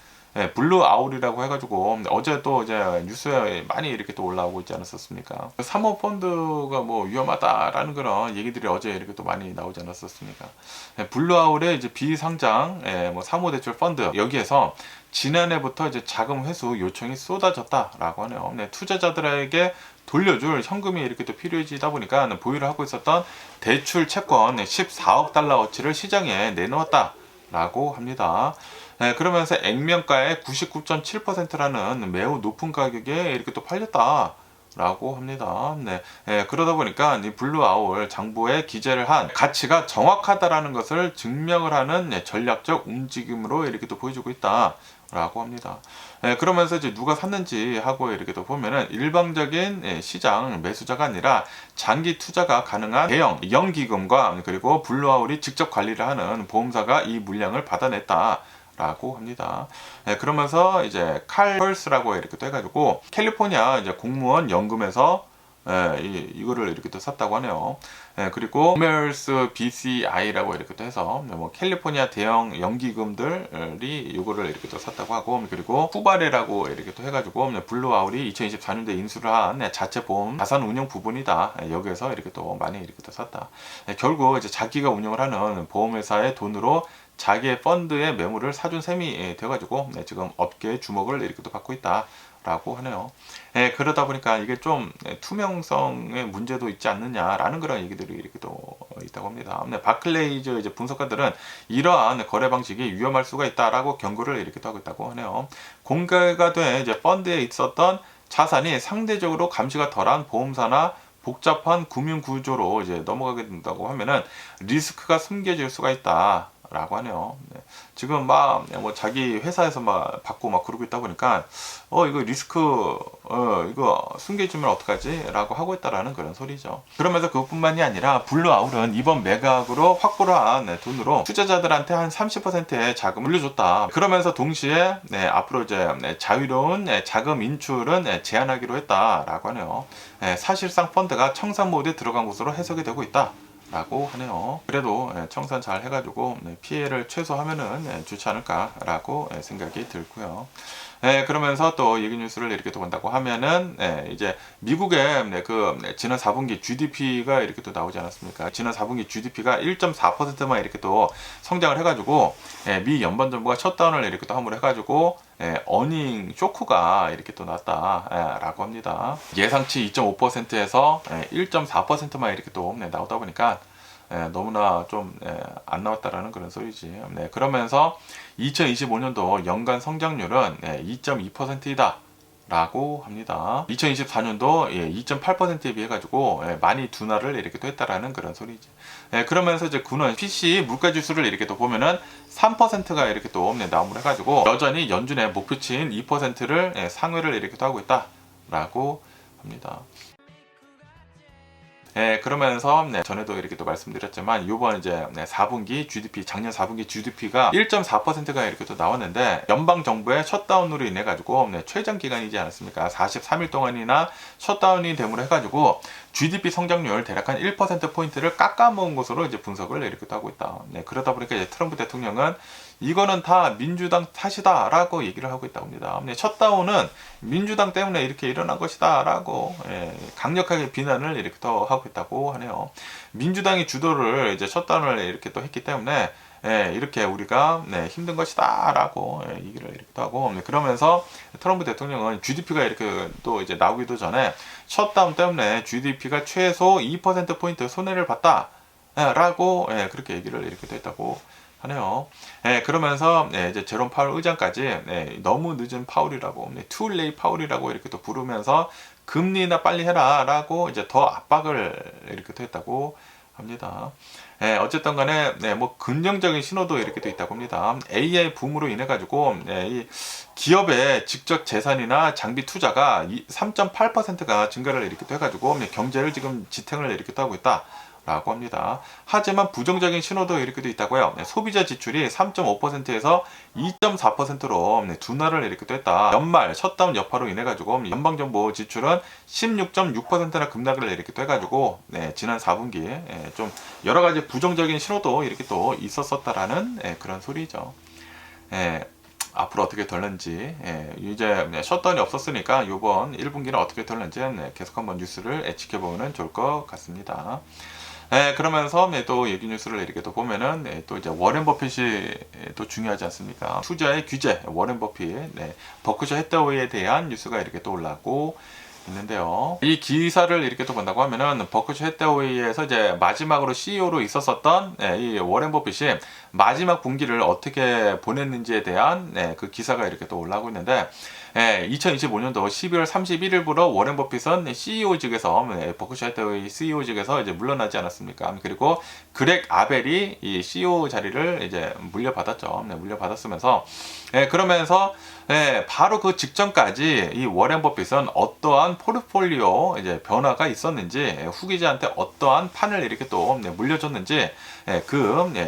블루 아울이라고 해가지고 어제 또 이제 뉴스에 많이 이렇게 또 올라오고 있지 않았었습니까? 사모펀드가 뭐 위험하다라는 그런 얘기들이 어제 이렇게 또 많이 나오지 않았었습니까? 블루 아울의 이제 비상장 뭐 사모대출 펀드 여기에서 지난해부터 이제 자금 회수 요청이 쏟아졌다라고 하네요. 투자자들에게 돌려줄 현금이 이렇게 또 필요해지다 보니까 보유를 하고 있었던 대출 채권 14억 달러어치를 시장에 내놓았다라고 합니다. 그러면서 액면가의 99.7%라는 매우 높은 가격에 이렇게 또 팔렸다. 라고 합니다. 그러다 보니까 이 블루 아울 장부에 기재를 한 가치가 정확하다라는 것을 증명을 하는 전략적 움직임으로 이렇게 또 보여주고 있다. 라고 합니다. 그러면서 이제 누가 샀는지 하고 이렇게 또 보면은 일방적인 시장 매수자가 아니라 장기 투자가 가능한 대형 연기금과 그리고 블루아울이 직접 관리를 하는 보험사가 이 물량을 받아냈다. 라고 합니다. 그러면서 이제 칼 펄스라고 이렇게 또 해가지고 캘리포니아 이제 공무원 연금에서 이거를 이렇게 또 샀다고 하네요. 그리고 코메르스 BCI라고 이렇게 또 해서 뭐 캘리포니아 대형 연기금들이 이거를 이렇게 또 샀다고 하고 그리고 후바레라고 이렇게 또 해가지고 블루아울이 2024년도에 인수를 한 자체 보험 자산 운용 부분이다. 여기에서 이렇게 또 많이 이렇게 또 샀다. 결국 이제 자기가 운영을 하는 보험회사의 돈으로 자기의 펀드의 매물을 사준 셈이 돼가지고 지금 업계의 주목을 이렇게 또 받고 있다. 라고 하네요. 그러다 보니까 이게 좀 투명성의 문제도 있지 않느냐라는 그런 얘기들이 이렇게 또 있다고 합니다. 바클레이즈 이제 분석가들은 이러한 거래 방식이 위험할 수가 있다라고 경고를 이렇게 또 하고 있다고 하네요. 공개가 된 이제 펀드에 있었던 자산이 상대적으로 감시가 덜한 보험사나 복잡한 금융 구조로 이제 넘어가게 된다고 하면은 리스크가 숨겨질 수가 있다. 라고 하네요. 네. 지금 막 뭐 자기 회사에서 막 받고 막 그러고 있다 보니까 이거 리스크 이거 숨겨지면 어떡하지? 라고 하고 있다라는 그런 소리죠. 그러면서 그것뿐만이 아니라 블루아울은 이번 매각으로 확보를 한 돈으로 투자자들한테 한 30%의 자금을 물려줬다. 그러면서 동시에 앞으로 이제 자유로운 자금 인출은 제한하기로 했다라고 하네요. 사실상 펀드가 청산 모드에 들어간 것으로 해석이 되고 있다. 라고 하네요. 그래도 청산 잘 해가지고 피해를 최소화하면은 좋지 않을까라고 생각이 들고요. 그러면서 또 얘기 뉴스를 이렇게 또 본다고 하면은 이제 미국의 그 지난 4분기 GDP가 이렇게 또 나오지 않았습니까? 지난 4분기 GDP가 1.4%만 이렇게 또 성장을 해가지고 미 연방정부가 셧다운을 이렇게 또 함으로 해가지고 어닝 쇼크가 이렇게 또 났다라고 합니다. 예상치 2.5%에서 1.4%만 이렇게 또 나오다 보니까 너무나 좀 안 나왔다라는 그런 소리지. 그러면서 2025년도 연간 성장률은 2.2%이다. 라고 합니다. 2024년도 2.8%에 비해 가지고 많이 둔화를 이렇게 또 했다라는 그런 소리지. 그러면서 이제 군원 PC 물가 지수를 이렇게 또 보면은 3%가 이렇게 또 나옴을 해가지고 여전히 연준의 목표치인 2%를 상회를 이렇게 또 하고 있다라고 합니다. 그러면서 전에도 이렇게 또 말씀드렸지만 이번 이제 4분기 GDP 작년 4분기 GDP가 1.4%가 이렇게 또 나왔는데 연방 정부의 셧다운으로 인해 가지고 최장 기간이지 않았습니까? 43일 동안이나 셧다운이 됨으로 해가지고 GDP 성장률 대략 한 1% 포인트를 깎아먹은 것으로 이제 분석을 이렇게 또 하고 있다. 그러다 보니까 이제 트럼프 대통령은 이거는 다 민주당 탓이다라고 얘기를 하고 있다고 합니다. 셧다운은 민주당 때문에 이렇게 일어난 것이다라고 강력하게 비난을 이렇게 또 하고 있다고 하네요. 민주당이 주도를 이제 셧다운을 이렇게 또 했기 때문에 이렇게 우리가 힘든 것이다라고 얘기를 이렇게 또 하고 그러면서 트럼프 대통령은 GDP가 이렇게 또 이제 나오기도 전에 셧다운 때문에 GDP가 최소 2% 포인트 손해를 봤다라고 그렇게 얘기를 이렇게 또 했다고 하네요. 그러면서 이제 제롬 파월 의장까지 너무 늦은 파월이라고, too late 파월이라고 이렇게 또 부르면서 금리나 빨리 해라라고 이제 더 압박을 이렇게 또 했다고 합니다. 어쨌든 간에 뭐 긍정적인 신호도 이렇게 또 있다고 합니다. AI 붐으로 인해 가지고 이 기업의 직접 재산이나 장비 투자가 3.8%가 증가를 이렇게 또 해가지고 경제를 지금 지탱을 이렇게 또 하고 있다. 라고 합니다. 하지만 부정적인 신호도 이렇게 도 있다고요. 소비자 지출이 3.5%에서 2.4%로 둔화를 이렇게 또 했다. 연말 셧다운 여파로 인해 가지고 연방정부 지출은 16.6%나 급락을 이렇게 또 해가지고 지난 4분기에 좀 여러 가지 부정적인 신호도 이렇게 또 있었었다라는 그런 소리죠. 앞으로 어떻게 될는지 이제 셧다운이 없었으니까 이번 1분기는 어떻게 될는지 계속 한번 뉴스를 지켜보면 좋을 것 같습니다. 그러면서 또 얘기 뉴스를 이렇게 또 보면은 또 이제 워렌 버핏이 또 중요하지 않습니까? 투자의 규제, 워렌 버핏, 버크셔 해서웨이에 대한 뉴스가 이렇게 또 올라오고 있는데요. 이 기사를 이렇게 또 본다고 하면은 버크셔 해서웨이에서 이제 마지막으로 CEO로 있었었던 이 워렌 버핏이 마지막 분기를 어떻게 보냈는지에 대한 그 기사가 이렇게 또 올라오고 있는데 2025년도 12월 31일부로 워렌 버핏은 CEO직에서 버크셔 해서웨이 CEO직에서 이제 물러나지 않았습니까? 그리고 그렉 아벨이 이 CEO 자리를 이제 물려받았죠. 물려받았으면서 그러면서 바로 그 직전까지 이 워렌 버핏은 어떠한 포트폴리오 이제 변화가 있었는지 후기자한테 어떠한 판을 이렇게 또 물려줬는지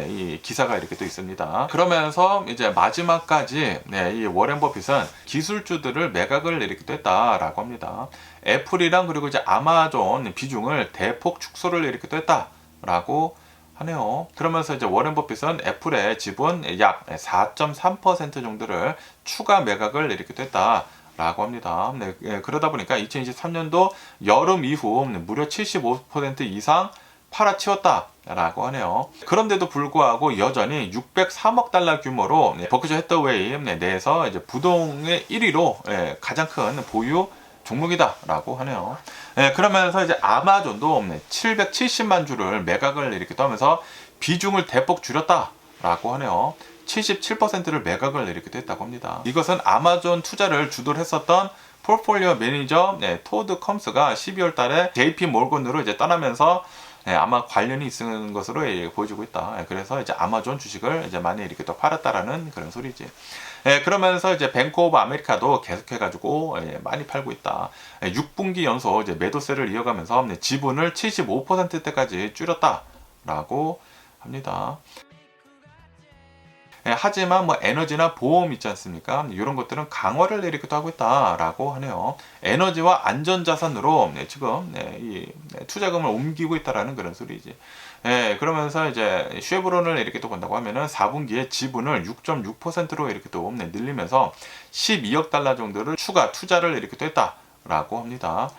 이 기사가 이렇게 또 있습니다. 그러면서 이제 마지막까지 이 워렌 버핏은 기술주들을 매각을 이렇게 또 했다라고 합니다. 애플이랑 그리고 이제 아마존 비중을 대폭 축소를 이렇게 또 했다라고 하네요. 그러면서 이제 워렌 버핏은 애플의 지분 약 4.3% 정도를 추가 매각을 이렇게 했다라고 합니다. 그러다 보니까 2023년도 여름 이후 무려 75% 이상 팔아치웠다라고 하네요. 그런데도 불구하고 여전히 603억 달러 규모로 버크셔 해서웨이 내에서 이제 부동의 1위로 가장 큰 보유 종목이다라고 하네요. 그러면서 이제 아마존도 770만 주를 매각을 이렇게 하면서 비중을 대폭 줄였다라고 하네요. 77%를 매각을 이렇게 했다고 합니다. 이것은 아마존 투자를 주도를 했었던 포트폴리오 매니저 토드 컴스가 12월 달에 JP 몰건으로 이제 떠나면서 아마 관련이 있는 것으로 보여지고 있다. 그래서 이제 아마존 주식을 이제 많이 이렇게 또 팔았다라는 그런 소리지. 그러면서 이제 뱅크 오브 아메리카도 계속해가지고 많이 팔고 있다. 6분기 연속 이제 매도세를 이어가면서 지분을 75%대까지 줄였다라고 합니다. 하지만 뭐 에너지나 보험 있지 않습니까? 이런 것들은 강화를 이렇게 또 하고 있다라고 하네요. 에너지와 안전자산으로 지금 이 투자금을 옮기고 있다라는 그런 소리지. 그러면서 이제 쉐브론을 이렇게 또 본다고 하면은 4분기에 지분을 6.6%로 이렇게 또 늘리면서 12억 달러 정도를 추가 투자를 이렇게 또 했다라고 합니다.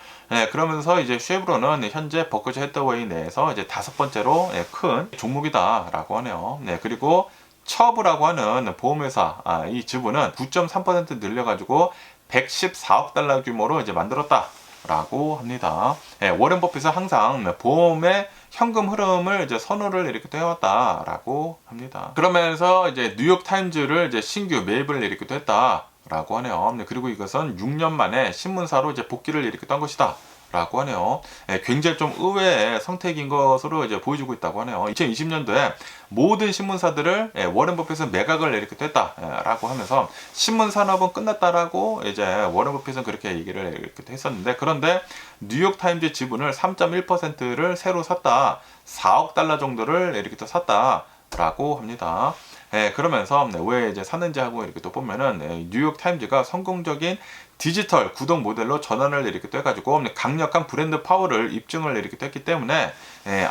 그러면서 이제 쉐브론은 현재 버크셔 해서웨이 내에서 이제 5번째로 큰 종목이다라고 하네요. 그리고 처브라고 하는 보험회사 이 지분은 9.3% 늘려가지고 114억 달러 규모로 이제 만들었다라고 합니다. 워렌 버핏은 항상 보험의 현금 흐름을 이제 선호를 이렇게 또 해왔다라고 합니다. 그러면서 이제 뉴욕 타임즈를 이제 신규 매입을 이렇게 또 했다라고 하네요. 그리고 이것은 6년 만에 신문사로 이제 복귀를 이렇게 또 한 것이다. 라고 하네요. 굉장히 좀 의외의 선택인 것으로 이제 보여주고 있다고 하네요. 2020년도에 모든 신문사들을 워렌 버핏은 매각을 이렇게 했다라고 하면서 신문 산업은 끝났다라고 이제 워렌 버핏은 그렇게 얘기를 이렇게 했었는데, 그런데 뉴욕 타임즈 지분을 3.1%를 새로 샀다. 4억 달러 정도를 이렇게 또 샀다라고 합니다. 그러면서 왜 이제 샀는지 하고 이렇게 또 보면은 뉴욕 타임즈가 성공적인 디지털 구독 모델로 전환을 이렇게 또 해가지고 강력한 브랜드 파워를 입증을 이렇게 또 했기 때문에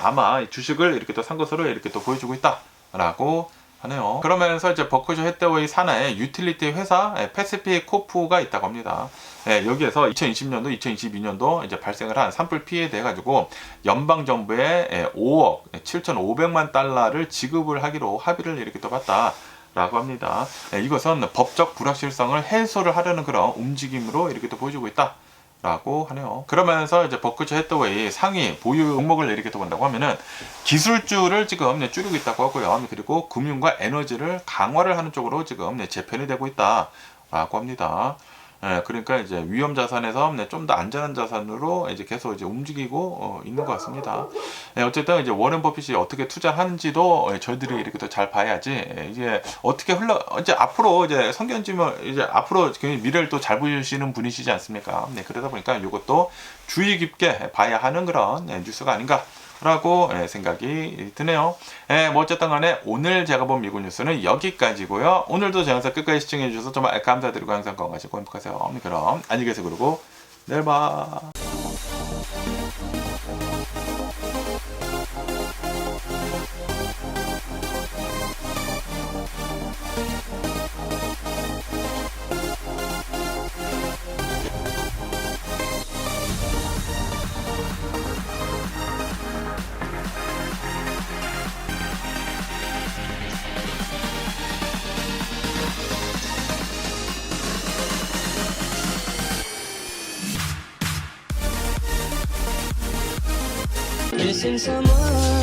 아마 주식을 이렇게 또 산 것으로 이렇게 또 보여주고 있다라고 하네요. 그러면서 이제 버크셔 해서웨이 산하의 유틸리티 회사 패시픽 코프가 있다고 합니다. 여기에서 2020년도, 2022년도 이제 발생을 한 산불 피해에 대해 가지고 연방 정부에 5억 7,500만 달러를 지급을 하기로 합의를 이렇게 또 봤다. 라고 합니다. 이것은 법적 불확실성을 해소를 하려는 그런 움직임으로 이렇게 또 보여주고 있다. 라고 하네요. 그러면서 이제 버크셔 해서웨이 상위 보유 종목을 이렇게 또 본다고 하면은 기술주를 지금 줄이고 있다고 하고요. 그리고 금융과 에너지를 강화를 하는 쪽으로 지금 재편이 되고 있다. 라고 합니다. 그러니까 이제 위험 자산에서 좀 더 안전한 자산으로 이제 계속 이제 움직이고 있는 것 같습니다. 어쨌든 이제 워렌 버핏이 어떻게 투자하는지도 저희들이 이렇게 또 잘 봐야지 이제 어떻게 이제 앞으로 이제 성견지면 이제 앞으로 미래를 또 잘 보시는 분이시지 않습니까? 그러다 보니까 이것도 주의 깊게 봐야 하는 그런 뉴스가 아닌가. 라고 생각이 드네요. 뭐 어쨌든 간에 오늘 제가 본 미국 뉴스는 여기까지고요. 오늘도 제 영상 끝까지 시청해 주셔서 정말 감사드리고 항상 건강하시고 행복하세요. 그럼 안녕히 계세요. 그리고 내일 봐. Missing someone